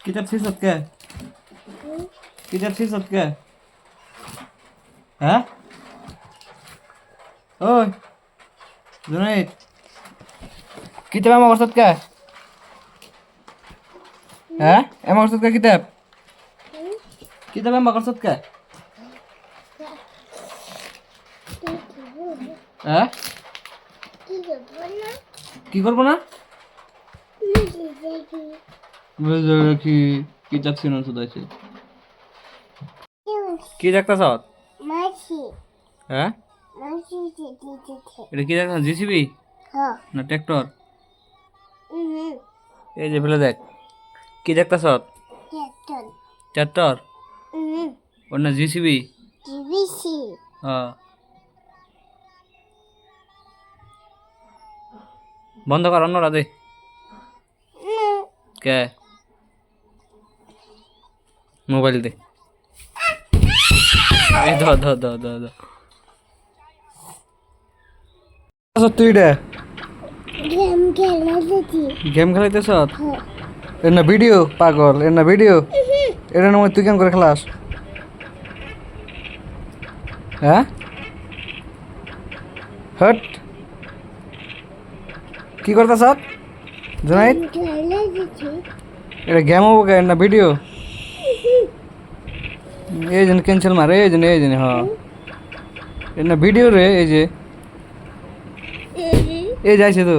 কিতাব ছিঁড়ছত কে? কিতাব ছিঁড়ছত কে? হ্যাঁ ওই জুনাইদ কিতাব এমন করছত কে? হ্যাঁ এমন করছত কে কিতাব? কিতাব এমন করছত কে? হ্যাঁ কি করবো না? কি কিতাব ছিঁড়ন শুধাইছে কি দেখতাছ? হ্যাঁ এটা কি দেখতাছ? জিসিবি না ট্রাক্টর? এই যে ফেলে দেখ কি দেখতাছ? ট্রাক্টর ওর না জিসিবি? হ্যাঁ বন্ধ কর অন্যরা দে কে মোবাইল দে এই ধর ধর ধর ধর ধর তুই রে গেম খেলাইতেছ? এর না ভিডিও পাগল এর না ভিডিও এটা না তুই কেমন করে খেলাস? হ্যাঁ হট কি করতেছ জুনাইদ? এটা গেম হবো কে না ভিডিও? এই জন্য ক্যান্সেল মারে এই জন্য হ্যাঁ এর না ভিডিও রে এই যে এই যাইছে তো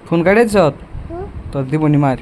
ফোন কাটেছ তোর দিবনি মার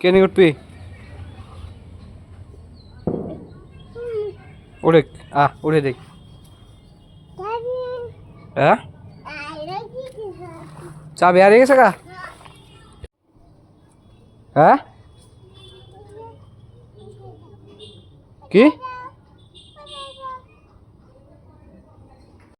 কেন উঠবি? উড়ে উড়ে দেখ হ্যাঁ চাবি হারিয়ে গেছে গা? হ্যাঁ কি